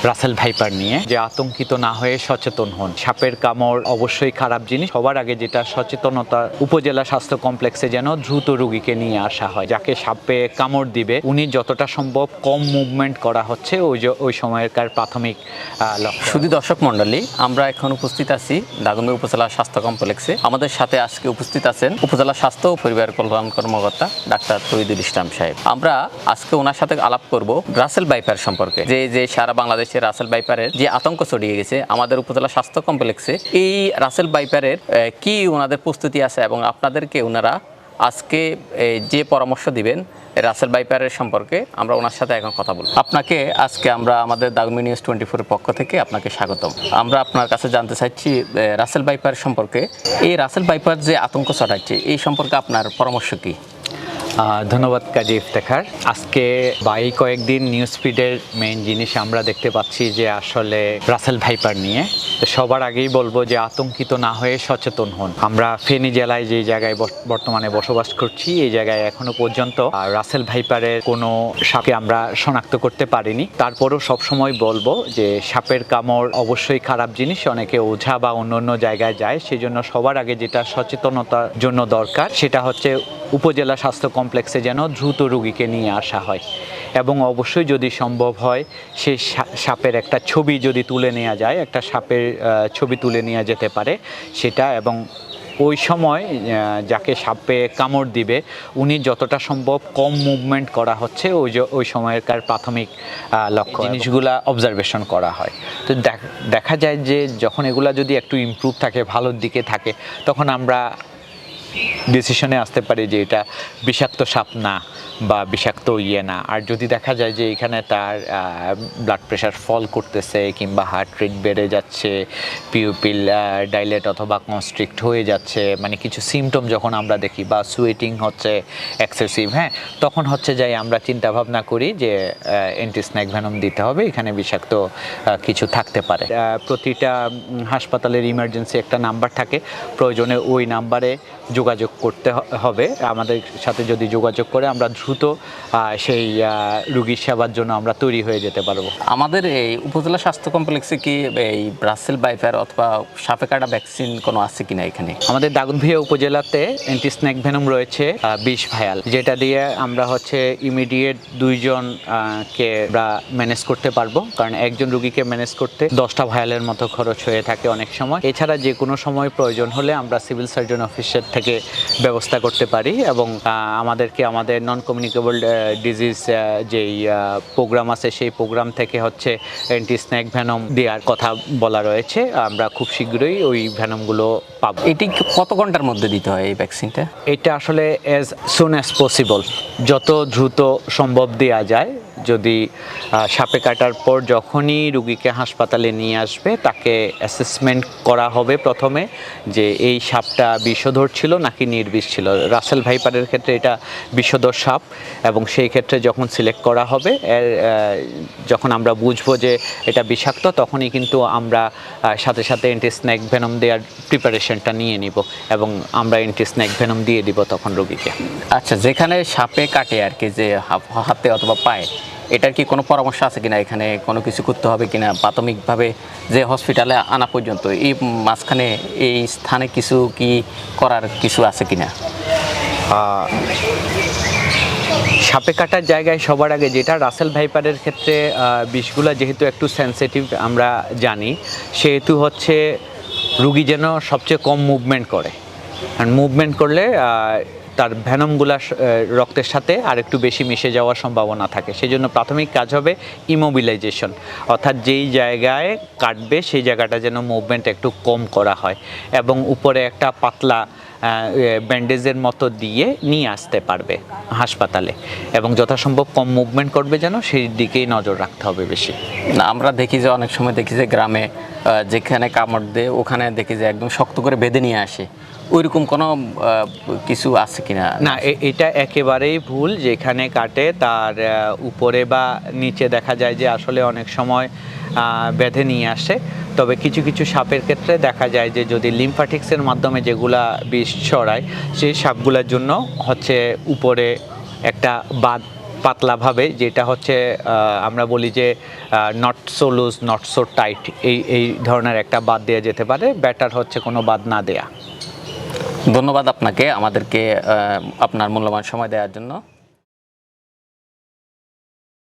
Russell viper নিয়ে, যে আতঙ্কিত না হয়ে সচেতন হন। সাপের কামড় অবশ্যই খারাপ জিনিস। সবার আগে যেটা সচেতনতা, উপজেলা স্বাস্থ্য কমপ্লেক্সে যেন দ্রুত রোগীকে নিয়ে আসা হয়। যাকে সাপে কামড় দিবে উনি যতটা সম্ভব কম মুভমেন্ট করা হচ্ছে ওই সময়কার প্রাথমিক লক্ষ্য। শুধু দর্শক মণ্ডলী, আমরা এখন উপস্থিত আছি দাগনভূঞা উপজেলা স্বাস্থ্য কমপ্লেক্সে। আমাদের সাথে আজকে উপস্থিত আছেন উপজেলা স্বাস্থ্য ও পরিবার কল্যাণ কর্মকর্তা ডাক্তার তৌহিদুল ইসলাম সাহেব। আমরা আজকে ওনার সাথে আলাপ করব রাসেল ভাইপার সম্পর্কে। যে সারা বাংলাদেশে রাসেল ভাইপারের যে আতঙ্ক ছড়িয়ে গেছে আমাদের উপজেলা স্বাস্থ্য কমপ্লেক্সে, এই রাসেল ভাইপারের কি ওনাদের প্রস্তুতি আছে এবং আপনাদেরকে ওনারা আজকে যে পরামর্শ দিবেন রাসেল ভাইপারের সম্পর্কে আমরা ওনার সাথে এখন কথা বলব। আপনাকে আজকে আমরা আমাদের দাগনভূঞা নিউজ 24 এর পক্ষ থেকে আপনাকে স্বাগতম। আমরা আপনার কাছে জানতে চাইছি রাসেল ভাইপার সম্পর্কে। এই রাসেল ভাইপার যে আতঙ্ক ছড়াচ্ছে এই সম্পর্কে আপনার পরামর্শ কি? ধন্যবাদ কাজী ইফতেখার। আজকে এই কয়েকদিন নিউজ ফিডের মেইন জিনিস আমরা দেখতে পাচ্ছি যে আসলে রাসেল ভাইপার নিয়ে। সবার আগেই বলবো যে আতঙ্কিত না হয়ে সচেতন হন। আমরা ফেনী জেলায় যে জায়গায় বর্তমানে বসবাস করছি এই জায়গায় এখনো পর্যন্ত রাসেল ভাইপারের কোনো সাপকে আমরা শনাক্ত করতে পারিনি। তারপরও সবসময় বলবো যে সাপের কামড় অবশ্যই খারাপ জিনিস। অনেকে ওঝা বা অন্য জায়গায় যায়, সেই জন্য সবার আগে যেটা সচেতনতার জন্য দরকার সেটা হচ্ছে উপজেলা স্বাস্থ্য কমপ্লেক্সে যেন দ্রুত রোগীকে নিয়ে আসা হয় এবং অবশ্যই যদি সম্ভব হয় সেই সাপের একটা ছবি যদি তুলে নেওয়া যায়, একটা সাপের ছবি তুলে নেওয়া যেতে পারে সেটা, এবং ওই সময় যাকে সাপে কামড় দিবে উনি যতটা সম্ভব কম মুভমেন্ট করা হচ্ছে ওই সময়কার প্রাথমিক লক্ষ্য জিনিসগুলা অবজারভেশন করা হয়। তো দেখা যায় যে যখন এগুলা যদি একটু ইমপ্রুভ থাকে, ভালোর দিকে থাকে, তখন আমরা ডিসিশনে আসতে পারি যে এটা বিষাক্ত সাপ না বা বিষাক্ত না। আর যদি দেখা যায় যে এখানে তার ব্লাড প্রেশার ফল করতেছে কিংবা হার্ট রেট বেড়ে যাচ্ছে, পিউপিল ডাইলেট অথবা কনস্ট্রিক্ট হয়ে যাচ্ছে, মানে কিছু সিমটম যখন আমরা দেখি, বা সুয়েটিং হচ্ছে এক্সেসিভ, তখন হচ্ছে যাই আমরা চিন্তা ভাবনা করি যে অ্যান্টি স্নেক ভেনম দিতে হবে, এখানে বিষাক্ত কিছু থাকতে পারে। প্রতিটা হাসপাতালের ইমার্জেন্সি একটা নাম্বার থাকে, প্রয়োজনে ওই নাম্বারে যোগাযোগ করতে হবে। আমাদের সাথে যদি যোগাযোগ করে আমরা দ্রুত সেই রোগীর সেবার জন্য আমরা তৈরি হয়ে যেতে পারবো। আমাদের এই উপজেলা স্বাস্থ্য কমপ্লেক্সে কি এই রাসেল ভাইপার অথবা সাপে কাটা ভ্যাকসিন কোনো আছে কিনা? এখানে আমাদের দাগনভূঞা উপজেলাতে অ্যান্টি স্নেক ভেনম রয়েছে 20 ভায়াল, যেটা দিয়ে আমরা হচ্ছে ইমিডিয়েট 2 জনকে আমরা ম্যানেজ করতে পারবো, কারণ একজন রোগীকে ম্যানেজ করতে 10টা ভায়ালের মতো খরচ হয়ে থাকে অনেক সময়। এছাড়া যে কোনো সময় প্রয়োজন হলে আমরা সিভিল সার্জন অফিসের থেকে ব্যবস্থা করতে পারি, এবং আমাদের নন কমিউনিকেবল ডিজিজ যেই প্রোগ্রাম আছে সেই প্রোগ্রাম থেকে হচ্ছে অ্যান্টি স্নেক ভেনম দেওয়ার কথা বলা রয়েছে। আমরা খুব শীঘ্রই ওই ভেনমগুলো পাবো। এটি কত ঘন্টার মধ্যে দিতে হয় এই ভ্যাকসিনটা? এটা আসলে অ্যাজ সুন অ্যাজ পসিবল, যত দ্রুত সম্ভব দেওয়া যায়। যদি সাপে কাটার পর যখনই রুগীকে হাসপাতালে নিয়ে আসবে তাকে অ্যাসেসমেন্ট করা হবে প্রথমে যে এই সাপটা বিষধর ছিল নাকি নির্বিষ ছিল। রাসেল ভাইপারের ক্ষেত্রে এটা বিষধর সাপ, এবং সেই ক্ষেত্রে যখন সিলেক্ট করা হবে, যখন আমরা বুঝবো যে এটা বিষাক্ত, তখনই কিন্তু আমরা সাথে সাথে অ্যান্টি স্নেক ভেনম দেওয়ার প্রিপারেশনটা নিয়ে নিব এবং আমরা অ্যান্টি স্নেক ভেনম দিয়ে দিব তখন রোগীকে। আচ্ছা, যেখানে সাপে কাটে আর কি, যে হাতে অথবা পায়ে, এটার কি কোনো পরামর্শ আছে কিনা? এখানে কোনো কিছু করতে হবে কিনা প্রাথমিকভাবে, যে হসপিটালে আনা পর্যন্ত এই মাঝখানে এই স্থানে কিছু কি করার কিছু আছে কিনা? সাপে কাটার জায়গায় সবার আগে যেটা রাসেল ভাইপারের ক্ষেত্রে বিষগুলো যেহেতু একটু সেন্সিটিভ আমরা জানি, সেহেতু হচ্ছে রুগী যেন সবচেয়ে কম মুভমেন্ট করে, আর মুভমেন্ট করলে তার ভেনমগুলা রক্তের সাথে আর একটু বেশি মিশে যাওয়ার সম্ভাবনা থাকে। সেই জন্য প্রাথমিক কাজ হবে ইমোবিলাইজেশন, অর্থাৎ যেই জায়গায় কাটবে সেই জায়গাটা যেন মুভমেন্ট একটু কম করা হয়, এবং উপরে একটা পাতলা ব্যান্ডেজের মতো দিয়ে নিয়ে আসতে পারবে হাসপাতালে, এবং যথাসম্ভব কম মুভমেন্ট করবে যেন, সেই দিকেই নজর রাখতে হবে বেশি। আমরা দেখি যে অনেক সময় দেখি যে গ্রামে যেখানে কামড় দেয় ওখানে দেখি যে একদম শক্ত করে বেঁধে নিয়ে আসে, ওইরকম কোনো কিছু আছে কিনা? না, এটা একেবারেই ভুল। যেখানে কাটে তার উপরে বা নিচে দেখা যায় যে আসলে অনেক সময় বেঁধে নিয়ে আসে। তবে কিছু কিছু সাপের ক্ষেত্রে দেখা যায় যে যদি লিম্ফ্যাটিক্সের মাধ্যমে যেগুলা বিষ ছড়ায়, সেই সাপগুলোর জন্য হচ্ছে উপরে একটা বাঁধ পাতলাভাবে, যেটা হচ্ছে আমরা বলি যে not so loose not so tight, এই ধরনের একটা বাদ দেওয়া যেতে পারে। বেটার হচ্ছে কোনো বাদ না দেয়া। ধন্যবাদ আপনাকে আমাদেরকে আপনার মূল্যবান সময় দেওয়ার জন্য।